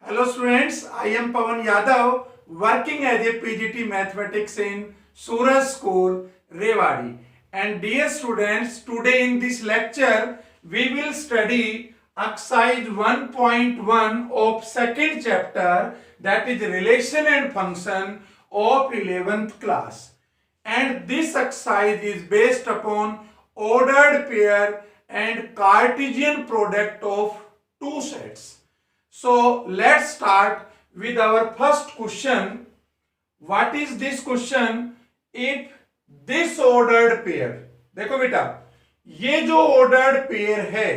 Hello students, I am Pawan Yadav working as a PGT Mathematics in Suraj School, Rewari. And dear students, today in this lecture we will study exercise 1.1 of second chapter, that is relation and function of 11th class. And this exercise is based upon ordered pair and Cartesian product of two sets. So let's start with our first question. What is this question? If this ordered pair, देखो बेटा, ये जो ordered pair है,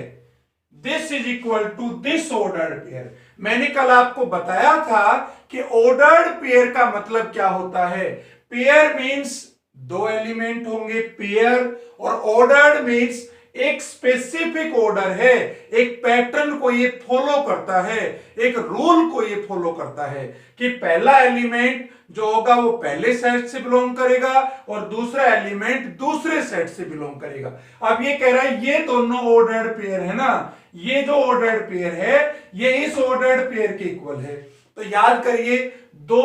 this is equal to this ordered pair. मैंने कल आपको बताया था कि ordered pair का मतलब क्या होता है. Pair means दो एलिमेंट होंगे पेयर, और ordered means एक स्पेसिफिक ऑर्डर है, एक पैटर्न को ये फॉलो करता है, एक रूल को ये फॉलो करता है कि पहला एलिमेंट जो होगा वो पहले सेट से बिलोंग करेगा और दूसरा एलिमेंट दूसरे सेट से बिलोंग करेगा. अब ये कह रहा है ये दोनों ऑर्डर्ड पेयर है ना, ये जो ऑर्डर्ड पेयर है ये इस ऑर्डर्ड पेयर के इक्वल है. तो याद करिए, दो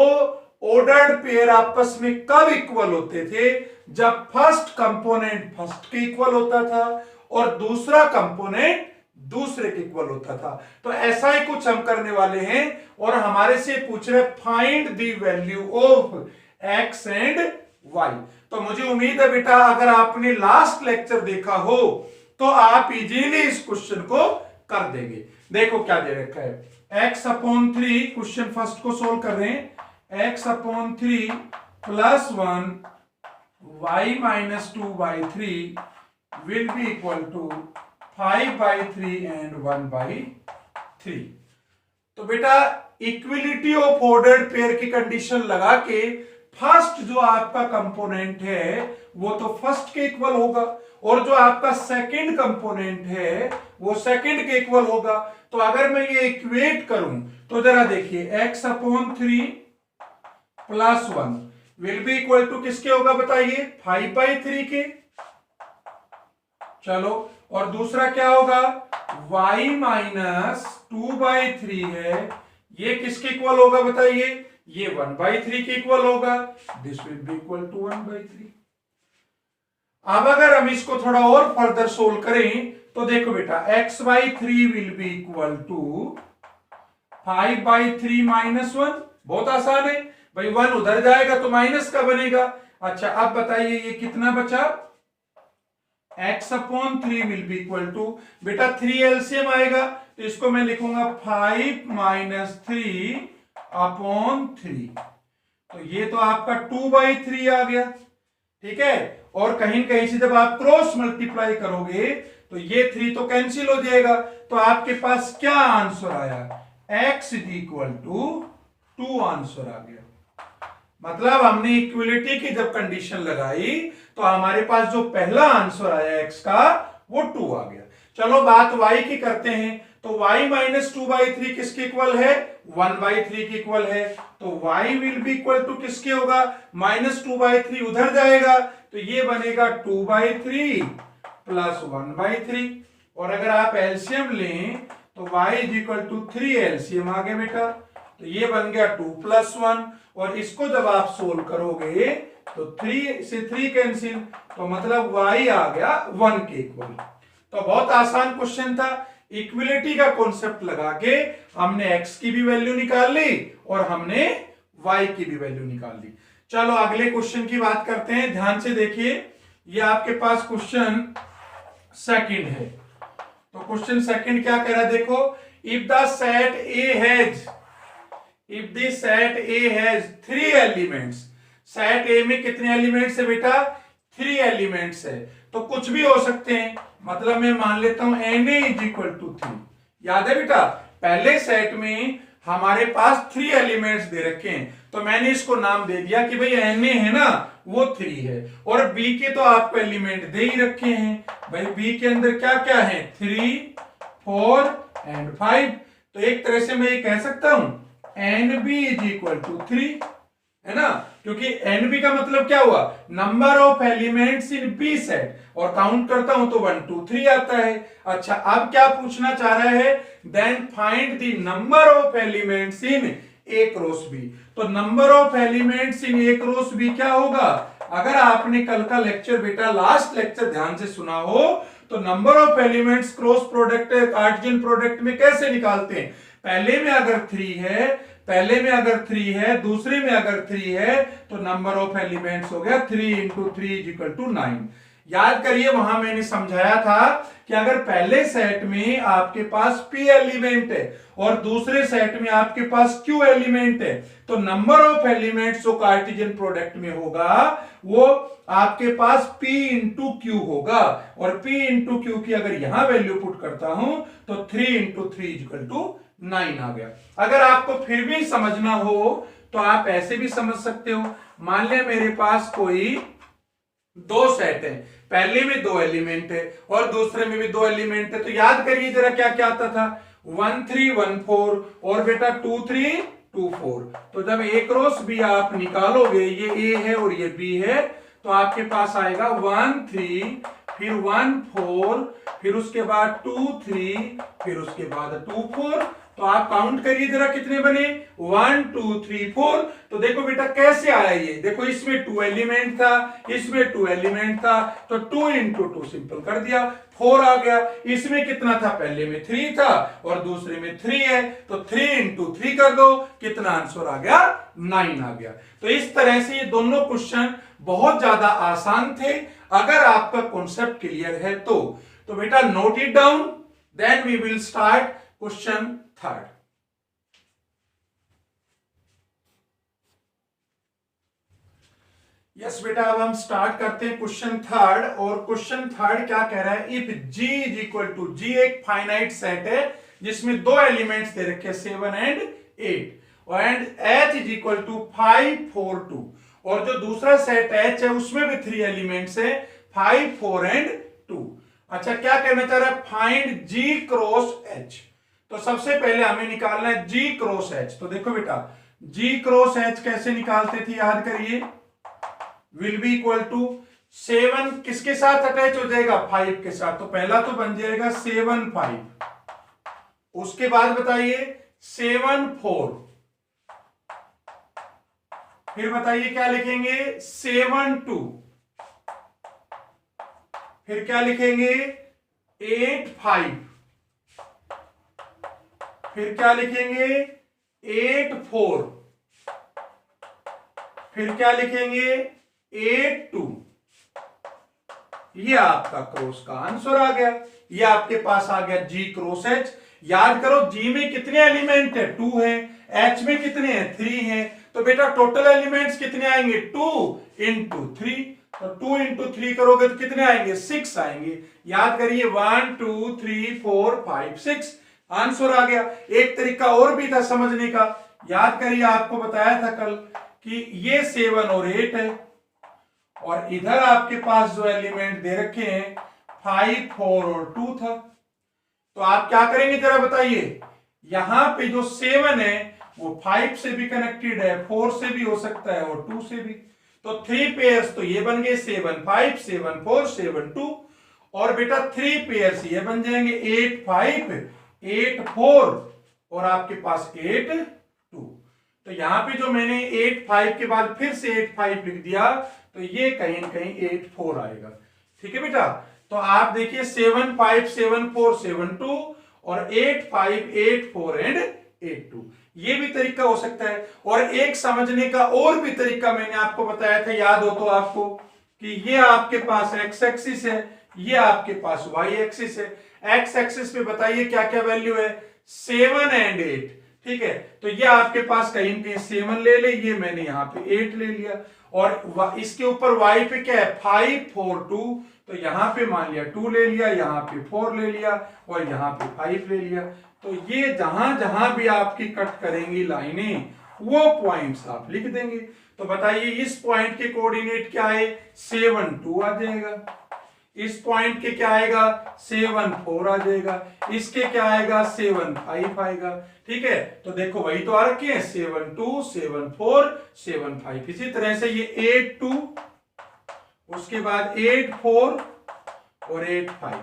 ऑर्डर्ड पेयर आपस में कब इक्वल होते थे? जब फर्स्ट कंपोनेंट फर्स्ट के इक्वल होता था और दूसरा कंपोनेंट दूसरे के इक्वल होता था. तो ऐसा ही कुछ हम करने वाले हैं और हमारे से पूछ रहे find the value of x and y. तो मुझे उम्मीद है बेटा अगर आपने लास्ट लेक्चर देखा हो तो आप इजीली इस क्वेश्चन को कर देंगे. देखो क्या दे रखा है, x अपॉन 3, क्वेश्चन फर्स्ट को सोल्व कर रहे हैं. x upon 3 plus 1 y minus 2 by 3 will be equal to 5 by 3 and 1 by 3. तो बेटा इक्विलिटी ऑफ ऑर्डर्ड पेयर की कंडीशन लगा के फर्स्ट जो आपका कंपोनेंट है वो तो फर्स्ट के इक्वल होगा और जो आपका सेकंड कंपोनेंट है वो सेकंड के इक्वल होगा. तो अगर मैं ये इक्वेट करूं तो जरा देखिए, x upon 3 plus 1 will be equal to किसके होगा बताइए? 5 by 3 के. चलो, और दूसरा क्या होगा? y माइनस 2 by 3 है, ये किसके इक्वल होगा बताइए? ये 1 by 3 के इक्वल होगा. This will be equal to 1 by 3. अब अगर हम इसको थोड़ा और फर्दर सोल्व करें तो देखो बेटा, x by 3 will be equal to 5 by 3 minus 1. बहुत आसान है भाई, 1 उधर जाएगा तो माइनस का बनेगा. अच्छा, अब बताइए ये कितना बचा? x upon 3 will be equal to, बेटा 3 एलसीएम आएगा तो इसको मैं लिखूंगा 5 माइनस 3 अपॉन 3. तो ये तो आपका 2 by 3 आ गया. ठीक है, और कहीं कहीं से जब आप क्रॉस मल्टीप्लाई करोगे तो ये 3 तो कैंसिल हो जाएगा. तो आपके पास क्या आंसर आया? x is equal to 2 answer आ गया. मतलब हमने इक्विलिटी की जब कंडीशन लगाई तो हमारे पास जो पहला आंसर आया x का वो 2 आ गया. चलो बात y की करते हैं. तो y माइनस 2 by 3 किसके इक्वल है? 1 by 3 के इक्वल है. तो y will be equal to किसके होगा? माइनस 2 by 3 उधर जाएगा तो ये बनेगा 2 by 3 प्लस 1 by 3. और अगर आप एलसीएम लें तो y is equal to 3 LCM आ गया बेटा. तो ये बन गया 2 प्लस 1, और इसको जब आप सोल्व करोगे तो 3 से 3 कैंसिल, तो मतलब y आ गया 1 के इक्वल. तो बहुत आसान क्वेश्चन था. इक्विलिटी का कॉन्सेप्ट लगा के हमने x की भी वैल्यू निकाल ली और हमने y की भी वैल्यू निकाल ली. चलो अगले क्वेश्चन की बात करते हैं. ध्यान से देखिए, ये आपके पास क्वेश्चन सेकंड है. तो क्वेश्चन सेकंड क्या कह रहा है देखो, if the set A has 3 elements. Set A में कितने एलिमेंट्स है बेटा? 3 एलिमेंट्स है. तो कुछ भी हो सकते हैं, मतलब मैं मान लेता हूं Na इज इक्वल टू 3. याद है बेटा, पहले सेट में हमारे पास 3 एलिमेंट्स दे रखे हैं तो मैंने इसको नाम दे दिया कि भाई Na है ना वो 3 है, और B के तो आपको एलिमेंट दे ही रखे हैं. भाई B के अंदर क्या क्या है? 3, 4 एंड 5. तो एक तरह से मैं ये कह सकता हूं NB इज इक्वल टू 3. है ना, क्योंकि NB का मतलब क्या हुआ, number of elements in B set, और काउंट करता हूं तो 1 2 3 आता है। अच्छा, अब क्या पूछना चाह रहा है, then find the number of elements in A cross B. तो number of elements in A cross B क्या होगा, अगर आपने कल का लेक्चर बेटा लास्ट लेक्चर ध्यान से सुना हो तो number of elements cross product Cartesian product में कैसे निकालते हैं, पहले में अगर 3 है, दूसरे में अगर 3 है तो नंबर ऑफ एलिमेंट्स हो गया 3 इंटू 3 9। याद करिए वहां मैंने समझाया था कि अगर पहले सेट में आपके पास p एलिमेंट है और दूसरे सेट में आपके पास q एलिमेंट है, तो नंबर ऑफ एलिमेंट्स जो कार्टेशियन प्रोडक्ट में होगा वो आपके पास p इंटू क्यू होगा, और p इंटू क्यू की अगर यहां वैल्यू पुट करता हूं तो 3 इंटू 3 9 आ गया। अगर आपको फिर भी समझना हो तो आप ऐसे भी समझ सकते हो, मान लिया मेरे पास कोई दो सेट है, पहले में 2 एलिमेंट है और दूसरे में भी 2 एलिमेंट है, तो याद करिए जरा क्या क्या आता था, 1 3 1 4 और बेटा 2 3 2 4। तो जब ए क्रॉस बी आप निकालोगे, ये ए है और ये बी है, तो आपके पास आएगा 1 3 फिर 1 4 फिर उसके बाद 2 3 फिर उसके बाद 2 4। तो आप काउंट करिए जरा कितने बने, 1 2 3 4। तो देखो बेटा कैसे आया ये, देखो इसमें 2 एलिमेंट था, इसमें 2 एलिमेंट था, तो 2 इंटू 2 सिंपल कर दिया 4 आ गया। इसमें कितना था, पहले में 3 था और दूसरे में 3 है, तो 3 इंटू 3 कर दो, कितना आंसर आ गया, 9 आ गया। तो इस तरह से ये दोनों क्वेश्चन बहुत ज्यादा आसान थे, अगर आपका कॉन्सेप्ट क्लियर है तो बेटा note it down, then we will start question third. Yes बेटा, अब हम स्टार्ट करते हैं क्वेश्चन थर्ड, और क्वेश्चन थर्ड क्या कह रहा है, if G is equal to, G एक फाइनाइट सेट है जिसमें 2 एलिमेंट्स दे रखे 7 and 8, and H is equal to 5 4 2, और जो दूसरा सेट H है उसमें भी 3 एलिमेंट्स है 5 4 एंड 2। अच्छा, क्या कहना चाह रहा है, फाइंड G क्रॉस H। तो सबसे पहले हमें निकालना है G क्रॉस H। तो देखो बेटा, G क्रॉस H कैसे निकालते थे, याद करिए, विल बी इक्वल टू 7 किसके साथ अटैच हो जाएगा, 5 के साथ, तो पहला तो बन जाएगा 7 5, उसके बाद बताइए 7 4, फिर बताइए क्या लिखेंगे 7 2, फिर क्या लिखेंगे 8 5, फिर क्या लिखेंगे 8 4, फिर क्या लिखेंगे 8 2। ये आपका क्रॉस का आंसर आ गया, ये आपके पास आ गया G क्रॉस H। याद करो G में कितने एलिमेंट है, 2 है, H में कितने हैं, 3 है, तो बेटा टोटल एलिमेंट्स कितने आएंगे, 2 इंटू 3, तो 2 इंटू 3 करोगे तो कितने आएंगे, 6 आएंगे। याद करिए 1 2 3 4 5 6, आंसर आ गया। एक तरीका और भी था समझने का, याद करिए आपको बताया था कल कि ये 7 और 8 है, और इधर आपके पास जो एलिमेंट दे रखे हैं 5 4 और 2 था, तो आप क्या करेंगे जरा बताइए, यहां पे जो 7 है वो 5 से भी कनेक्टेड है, 4 से भी हो सकता है और 2 से भी, तो 3 पेयर्स तो ये बन गए 7 5 7 4 7 2, और बेटा 3 पेयर्स ये बन जाएंगे 8 5 8 4 और आपके पास 8 2। तो यहां पे जो मैंने 8 5 के बाद फिर से 8 5 लिख दिया, तो ये कहीं न कहीं 8 4 आएगा। ठीक है बेटा, तो आप देखिए 7 5 7 4 7 2 और 8 5 8 4 एंड 8 2, ये भी तरीका हो सकता है। और एक समझने का और भी तरीका मैंने आपको बताया था, याद हो तो आपको, कि ये आपके पास एक्स एक्सिस है, ये आपके पास वाई एक्सिस है। एक्स एक्सिस पे बताइए क्या क्या वैल्यू है, 7 एंड 8, ठीक है, तो ये आपके पास कहीं कहीं 7 ले ले, ये मैंने यहाँ पे 8 ले लिया, और इसके ऊपर वाई पे क्या है 5 4 2, तो यहां पे मान लिया 2 ले लिया, यहां पे 4 ले लिया और यहां पे 5 ले लिया। तो ये जहां जहां भी आपकी कट करेंगी लाइनें, वो पॉइंट्स आप लिख देंगे। तो बताइए इस पॉइंट के कोऑर्डिनेट क्या है, 7 2 आ जाएगा, इस पॉइंट के क्या आएगा 7 4 आ जाएगा, इसके क्या आएगा 7 5 आएगा। ठीक है, तो देखो वही तो आ रखे हैं 7 2 7 4 7 5। इसी तरह से ये 8 2, उसके बाद 8 4 और 8 5,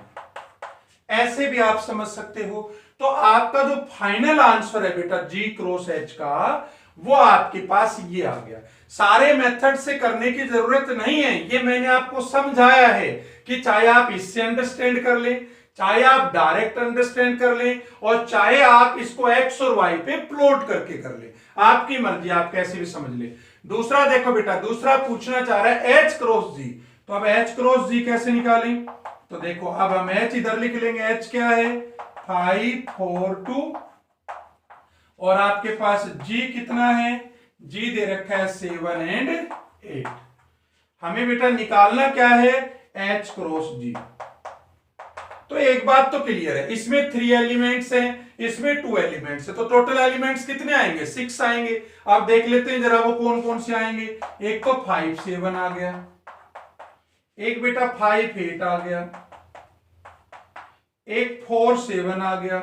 ऐसे भी आप समझ सकते हो। तो आपका जो फाइनल आंसर है बेटा G क्रॉस H का, वो आपके पास ये आ गया। सारे मेथड से करने की जरूरत नहीं है, ये मैंने आपको समझाया है कि चाहे आप इससे अंडरस्टैंड कर लें, चाहे आप डायरेक्ट अंडरस्टैंड कर लें, और चाहे आप इसको एक्स और वाई पे प्लॉट करके कर लें, आपकी मर्जी, आप कैसे भी समझ लें। दूसरा देखो बेटा, दूसरा पूछना चाह रहा है H क्रॉस G, तो अब H क्रॉस G कैसे निकालें? तो देखो अब हम H इधर लिख लेंगे, H क्या है 5 4 2, और आपके पास G कितना है, G दे रखा है 7 एंड 8। हमें बेटा निकालना क्या है H क्रॉस G। तो एक बात तो क्लियर है, इसमें 3 एलिमेंट्स हैं, इसमें 2 एलिमेंट्स है, तो टोटल एलिमेंट्स कितने आएंगे 6 आएंगे। आप देख लेते हैं जरा वो कौन कौन से आएंगे। एक तो 5 7 आ गया, एक बेटा 5 8 आ गया, एक 4 7 आ गया,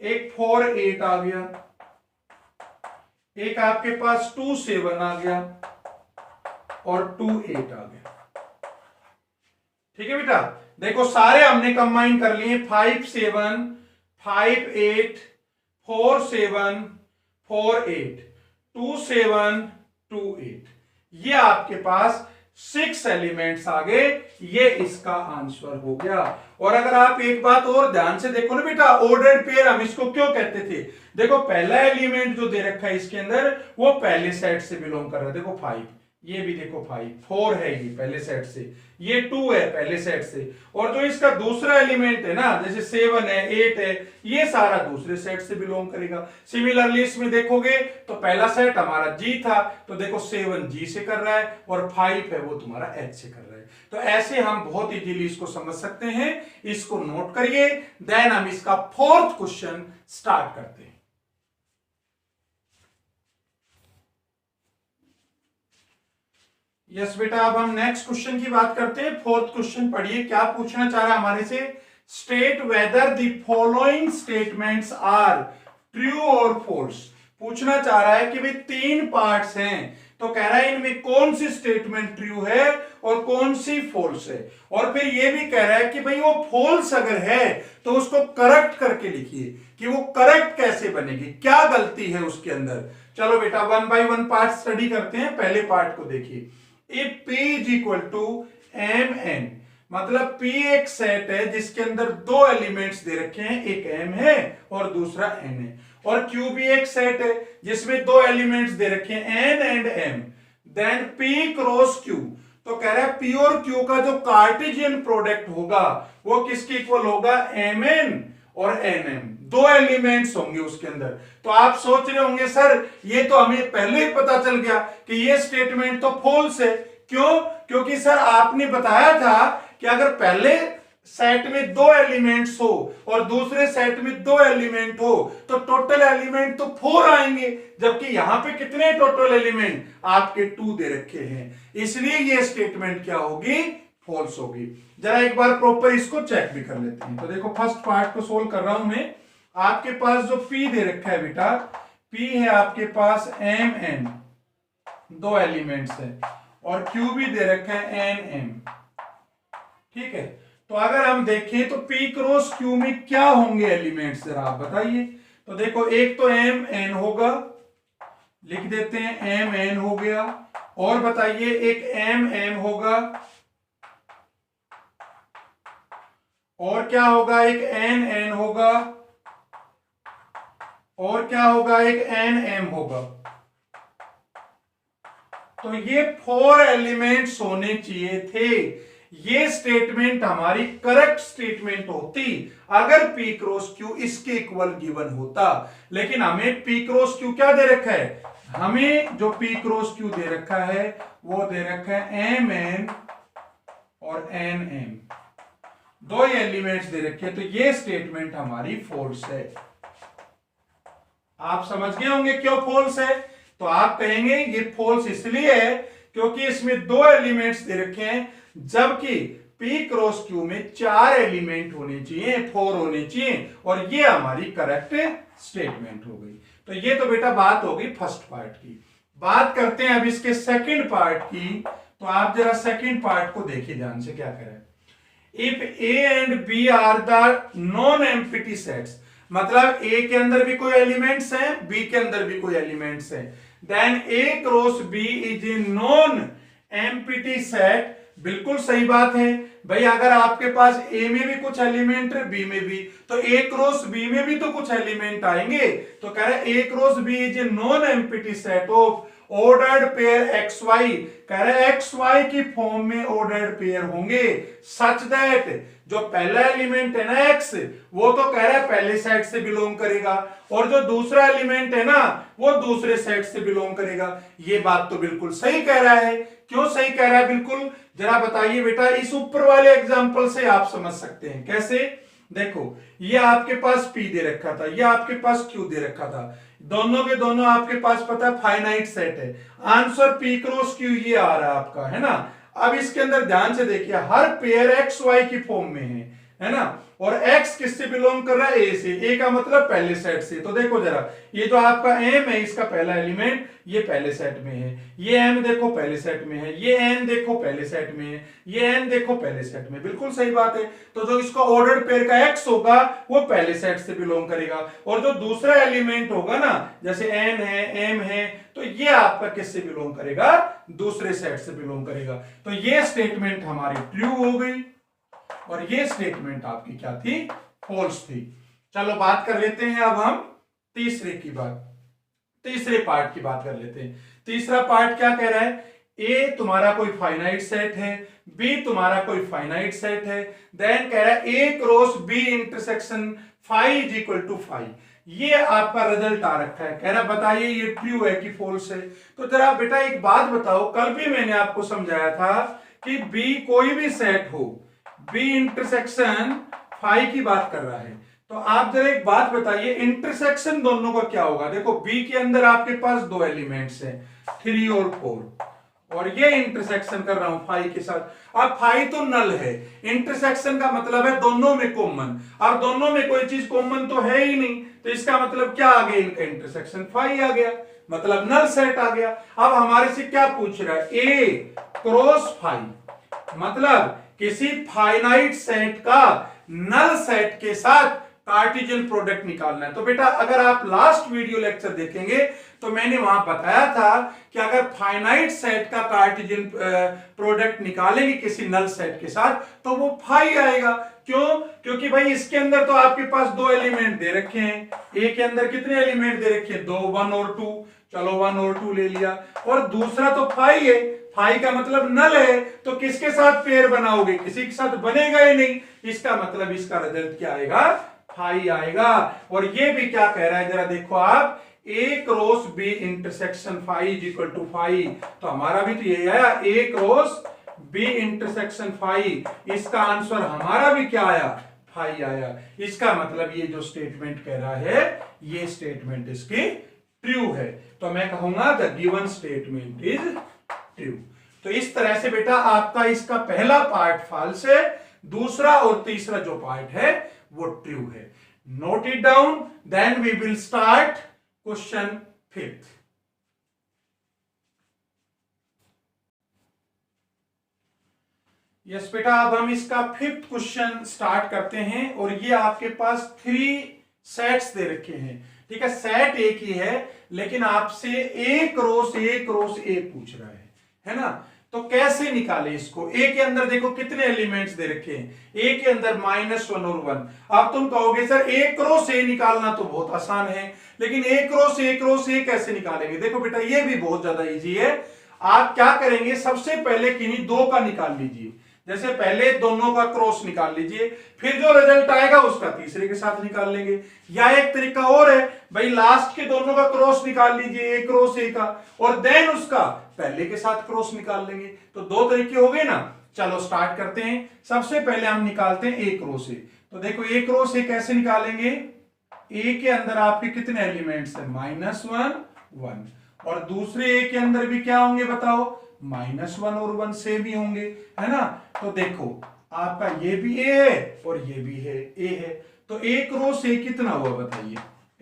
एक 4 8 आ गया, एक आपके पास 2 7 आ गया, और 2 8 आ गया। ठीक है बेटा, देखो सारे हमने कंबाइन कर लिए, 5 7 5 8 4 7 4 8 2 7 2 8, ये आपके पास 6 एलिमेंट्स आ गए, ये इसका आंसर हो गया। और अगर आप एक बात और ध्यान से देखो ना बेटा, ऑर्डर्ड पेयर हम इसको क्यों कहते थे? देखो पहला एलिमेंट जो दे रखा है इसके अंदर, वो पहले सेट से बिलोंग कर रहा है। देखो 5, ये भी देखो 5 4 है, ये पहले सेट से, ये 2 है पहले सेट से, और जो इसका दूसरा एलिमेंट है ना, जैसे 7 है 8 है, ये सारा दूसरे सेट से बिलोंग करेगा। सिमिलरली इसमें देखोगे तो पहला सेट हमारा G था, तो देखो 7 G से कर रहा है, और 5 है वो तुम्हारा H से कर रहा है। तो ऐसे हम बहुत इजीली इसको समझ सकते हैं, इसको नोट करिए। देन हम इसका 4th क्वेश्चन स्टार्ट करते हैं। यस बेटा, अब हम नेक्स्ट क्वेश्चन की बात करते हैं। 4th क्वेश्चन पढ़िए, क्या पूछना चाह रहा है हमारे से। State whether the following statements are true और फॉल्स। पूछना चाह रहा है कि भाई 3 पार्ट्स हैं, तो कह रहा है इनमें कौन सी स्टेटमेंट ट्रू है और कौन सी फॉल्स है, और फिर ये भी कह रहा है कि भाई वो फॉल्स अगर है तो उसको करेक्ट करके लिखिए कि वो करेक्ट कैसे बनेगी, क्या गलती है उसके अंदर। चलो बेटा 1 बाय 1 पार्ट स्टडी करते हैं। पहले पार्ट को देखिए, if P is equal to Mn, मतलब P एक सेट है जिसके अंदर 2 एलिमेंट्स दे रखे हैं, एक M है और दूसरा N है, और Q भी एक सेट है जिसमें 2 एलिमेंट्स दे रखे हैं N and M, then P cross Q। तो कह रहा है P और Q का जो कार्टेशियन प्रोडक्ट होगा वो किसके इक्वल होगा, Mn और Nm, 2 एलिमेंट्स होंगे उसके अंदर। तो आप सोच रहे होंगे सर ये तो हमें पहले ही पता चल गया कि ये स्टेटमेंट तो फॉल्स है। क्यों? क्योंकि सर आपने बताया था कि अगर पहले सेट में 2 एलिमेंट्स हो और दूसरे सेट में 2 एलिमेंट हो तो टोटल एलिमेंट तो 4 आएंगे, जबकि यहां पे कितने टोटल एलिमेंट आपके 2 दे रखे हैं, इसलिए ये स्टेटमेंट क्या होगी, फॉल्स होगी। जरा एक बार प्रॉपर इसको चेक भी कर लेते हैं। तो देखो फर्स्ट पार्ट को सोल्व कर रहा हूं मैं। आपके पास जो P दे रखा है बेटा, P है आपके पास Mn, 2 एलिमेंट्स है, और Q भी दे रखा है Nm। ठीक है, तो अगर हम देखें तो P क्रॉस Q में क्या होंगे एलिमेंट्स, जरा आप बताइए। तो देखो एक तो Mn होगा, लिख देते हैं Mn हो गया, और बताइए एक Mm होगा, और क्या होगा, एक Nn होगा, और क्या होगा, एक Nm होगा। तो ये 4 एलिमेंट्स होने चाहिए थे। ये स्टेटमेंट हमारी करेक्ट स्टेटमेंट होती अगर P क्रॉस Q इसके इक्वल गिवन होता, लेकिन हमें P क्रॉस Q क्या दे रखा है, हमें जो P क्रॉस Q दे रखा है वो दे रखा है Mn और Nm, 2 एलिमेंट्स दे रखे हैं, तो ये स्टेटमेंट हमारी फॉल्स है। आप समझ गए होंगे क्यों फॉल्स है। तो आप कहेंगे ये फॉल्स इसलिए है क्योंकि इसमें 2 एलिमेंट्स दे रखे हैं जबकि P क्रॉस Q में 4 एलिमेंट होने चाहिए, 4 होने चाहिए, और ये हमारी करेक्ट स्टेटमेंट हो गई। तो ये तो बेटा बात हो गई फर्स्ट पार्ट की। बात करते हैं अब इसके सेकंड पार्ट की। तो आप जरा सेकंड पार्ट को देखिए ध्यान से क्या करें। If A and B are the non empty sets, मतलब A के अंदर भी कोई एलिमेंट्स हैं, B के अंदर भी कोई एलिमेंट्स हैं, then A cross B is a non empty set. बिल्कुल सही बात है भाई, अगर आपके पास A में भी कुछ एलिमेंट है, B में भी, तो A क्रॉस B में भी तो कुछ एलिमेंट आएंगे। तो कह रहा है A cross B is a non empty set of ordered pair x y. कह रहे एक्स वाई की फॉर्म में ऑर्डर्ड पेयर होंगे सच दैट जो पहला एलिमेंट है ना एक्स, वो तो कह रहा है पहले सेट से बिलोंग करेगा, और जो दूसरा एलिमेंट है ना वो दूसरे सेट से बिलोंग करेगा। ये बात तो बिल्कुल सही कह रहा है। क्यों सही कह रहा है बिल्कुल, जरा बताइए बेटा। इस ऊपर वाले एग्जांपल से आप समझ सकते हैं कैसे। देखो ये आपके पास P दे रखा था, ये आपके पास Q दे रखा था, दोनों के दोनों आपके पास पता है फाइनाइट सेट है। आंसर P क्रॉस Q ये आ रहा है आपका, है ना। अब इसके अंदर ध्यान से देखिए, हर पेयर एक्स वाई की फॉर्म में है ना, और x किससे बिलोंग कर रहा है, A से। A का मतलब पहले सेट से। तो देखो जरा, ये जो आपका M है इसका पहला एलिमेंट ये पहले सेट में है, ये M देखो पहले सेट में है, ये N देखो पहले सेट में है, ये N देखो पहले सेट में। बिल्कुल सही बात है। तो जो इसका ऑर्डर्ड पेयर का x होगा वो पहले सेट से बिलोंग करेगा, और जो दूसरा एलिमेंट होगा ना जैसे N है M है, तो ये आपका किससे बिलोंग करेगा, दूसरे सेट से बिलोंग करेगा। तो ये स्टेटमेंट हमारी ट्रू हो गई, और ये स्टेटमेंट आपकी क्या थी, फॉल्स थी। चलो बात कर लेते हैं अब हम तीसरे पार्ट की बात कर लेते हैं। तीसरा पार्ट क्या कह रहा है, A तुम्हारा कोई फाइनाइट सेट है, B तुम्हारा कोई फाइनाइट सेट है, देन कह रहा है A cross B intersection phi is equal to phi. ये आपका रिजल्ट आ रखा है। कह रहा बताइए ये ट्रू है कि फॉल्स है। तो जरा बेटा एक बात बताओ, कल भी मैंने आपको समझाया था कि B कोई भी सेट हो, B इंटरसेक्शन फाई की बात कर रहा है, तो आप जरा एक बात बताइए इंटरसेक्शन दोनों का क्या होगा। देखो B के अंदर आपके पास दो एलिमेंट्स हैं 3 और 4, और ये इंटरसेक्शन कर रहा हूं फाई के साथ। अब फाई तो नल है, इंटरसेक्शन का मतलब है दोनों में कॉमन। अब दोनों में कोई चीज कॉमन तो है ही नहीं, तो इसका मतलब क्या आ गया, इनका इंटरसेक्शन फाई आ गया, मतलब नल सेट आ गया। अब हमारे से क्या पूछ रहा है, A क्रॉस फाई, मतलब किसी फाइनाइट सेट का नल सेट के साथ कार्टेशियन प्रोडक्ट निकालना है। तो बेटा अगर आप लास्ट वीडियो लेक्चर देखेंगे तो मैंने वहां बताया था कि अगर फाइनाइट सेट का कार्टेशियन प्रोडक्ट निकालेंगे किसी नल सेट के साथ तो वो फाई आएगा। क्यों, क्योंकि भाई इसके अंदर तो आपके पास दो एलिमेंट दे रखे हैं। A के अंदर कितने एलिमेंट दे रखे हैं, दो, 1 और 2, चलो 1 और 2 ले लिया, और दूसरा तो फाई है, फाई का मतलब नल है, तो किसके साथ पेयर बनाओगे, किसी के साथ बनेगा ही नहीं। इसका मतलब इसका रिजल्ट क्या आएगा, फाई आएगा। और ये भी क्या कह रहा है जरा देखो आप, A cross B intersection phi is equal to phi. तो हमारा भी तो यही आया, A cross B intersection phi. इसका आंसर हमारा भी क्या आया, फाई आया। इसका मतलब ये जो स्टेटमेंट कह रहा है ये स्टेटमेंट इसकी ट्रू है। तो मैं कहूंगा the given statement is true. तो इस तरह से बेटा आपका इसका पहला पार्ट फॉल्स है, दूसरा और तीसरा जो पार्ट है वो ट्रू है। Note it down, then we will start question 5th। Yes बेटा, अब हम इसका 5th क्वेश्चन स्टार्ट करते हैं, और ये आपके पास 3 सेट्स दे रखे हैं। ठीक है, सेट एक ही है लेकिन आपसे A क्रॉस A पूछ रहा है ना। तो कैसे निकाले इसको। A के अंदर देखो कितने एलिमेंट्स दे रखे हैं, A के अंदर -1 और 1। अब तुम कहोगे सर A क्रॉस A निकालना तो बहुत आसान है, लेकिन A क्रॉस A कैसे निकालेंगे। देखो बेटा ये भी बहुत ज्यादा इजी है। आप क्या करेंगे, सबसे पहले किन्हीं दो का निकाल लीजिए। जैसे पहले दोनों का क्रॉस निकाल लीजिए, फिर जो रिजल्ट आएगा उसका तीसरे के साथ निकाल लेंगे। या एक तरीका और है भाई, लास्ट के दोनों का क्रॉस निकाल लीजिए, A क्रॉस A का, और देन उसका पहले के साथ क्रॉस निकाल लेंगे। तो दो तरीके हो गए ना। चलो स्टार्ट करते हैं। सबसे पहले हम निकालते हैं A क्रॉस A। तो देखो A क्रॉस A कैसे निकालेंगे, A के अंदर आपके कितने एलिमेंट्स हैं, -1 1, और दूसरे A के अंदर भी क्या होंगे बताओ, -1 और 1 सेम ही होंगे, है ना। तो देखो आपका ये भी ए है और ये भी है ए है, तो एक रो से कितना हुआ बताइए,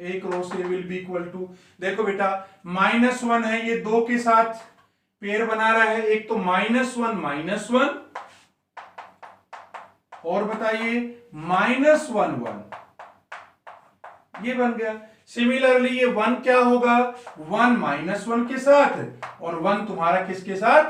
एक रो से विल बी इक्वल टू, देखो बेटा -1 है, ये 2 के साथ पेयर बना रहा है, एक तो -1 और बताइए -1 ये बन गया। सिमिलरली ये 1 क्या होगा, 1 -1 के साथ और 1 तुम्हारा किसके साथ,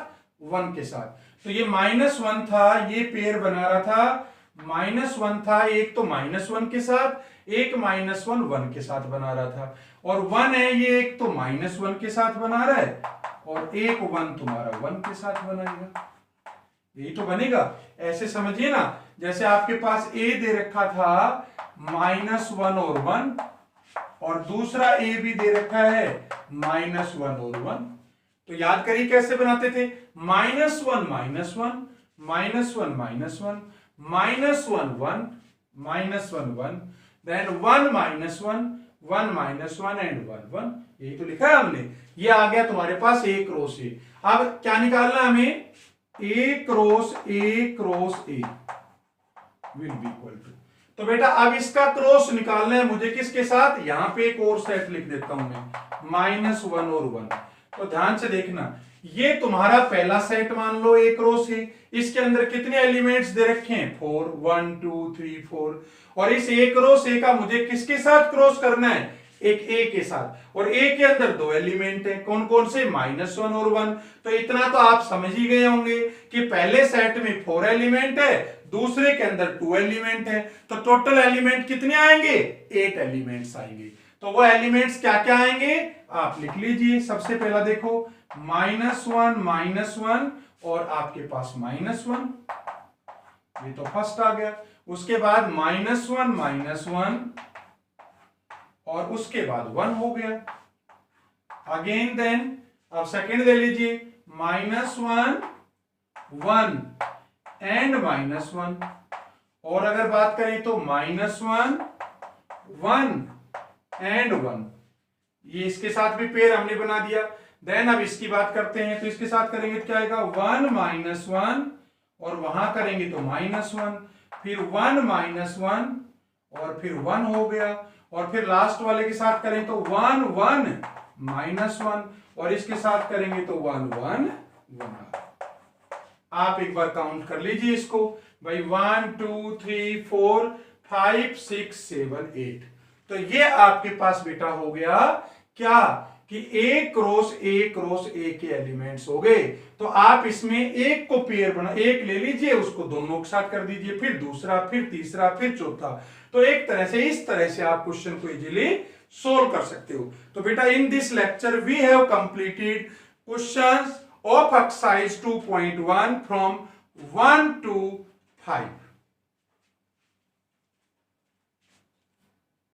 1 के साथ। तो ये -1 था, ये पेयर बना रहा था, -1 था, एक तो -1 के साथ, एक -1 1 के साथ बना रहा था, और 1 है ये, एक तो -1 के साथ बना रहा है और एक 1 तुम्हारा 1 के साथ बनाएगा, यही तो बनेगा। ऐसे समझिए ना, जैसे आपके पास ए दे रखा था -1 और 1, और दूसरा ए भी दे रखा है -1 और 1। तो याद करिए कैसे बनाते थे, -1 -1 -1 -1 -1 1 देन 1 -1 एंड 1 1, यही तो लिखा है हमने। ये आ गया तुम्हारे पास एक रो से। अब क्या निकालना है हमें, A cross A will be equal to, तो बेटा अब इसका क्रॉस निकालना है मुझे किसके साथ, यहां पे एक और सेट लिख देता हूं मैं, -1 और 1। तो ध्यान से देखना, ये तुम्हारा पहला सेट मान लो एक क्रॉस है, इसके अंदर कितने एलिमेंट्स दे रखे हैं, 4 1 2 3 4, और इस एक क्रॉस ए का मुझे किसके साथ क्रॉस करना है, एक ए के साथ, और ए के अंदर 2 एलिमेंट है, कौन कौन से, -1 और 1। तो इतना तो आप समझ ही गए होंगे कि पहले सेट में 4 एलिमेंट है, दूसरे के अंदर 2 एलिमेंट है, तो टोटल एलिमेंट कितने आएंगे, 8 एलिमेंट्स आएंगे। तो वो एलिमेंट्स क्या क्या आएंगे आप लिख लीजिए। सबसे पहला देखो -1 और आपके पास -1, ये तो फर्स्ट आ गया। उसके बाद -1 और उसके बाद 1 हो गया। अगेन देन अब सेकेंड ले लीजिए, -1 1 एंड -1, और अगर बात करें तो -1 1 एंड 1, ये इसके साथ भी पेयर हमने बना दिया। देन अब इसकी बात करते हैं, तो इसके साथ करेंगे तो क्या आएगा, 1 -1 और वहां करेंगे तो -1, फिर 1 -1 और फिर 1 हो गया, और फिर लास्ट वाले के साथ करें तो 1 1 -1 और इसके साथ करेंगे तो 1 1 1। आप एक बार काउंट कर लीजिए इसको भाई, 1 2 3 4 5 6 7 8। तो ये आपके पास बेटा हो गया क्या कि ए क्रॉस ए के एलिमेंट्स हो गए। तो आप इसमें एक को पेयर बना, एक ले लीजिए, उसको दोनों के साथ कर दीजिए, फिर दूसरा, फिर तीसरा, फिर चौथा। तो एक तरह से, इस तरह से आप क्वेश्चन को इजीली सोल्व कर सकते हो। तो बेटा in this lecture we have completed questions of exercise 2.1 from 1 to 5.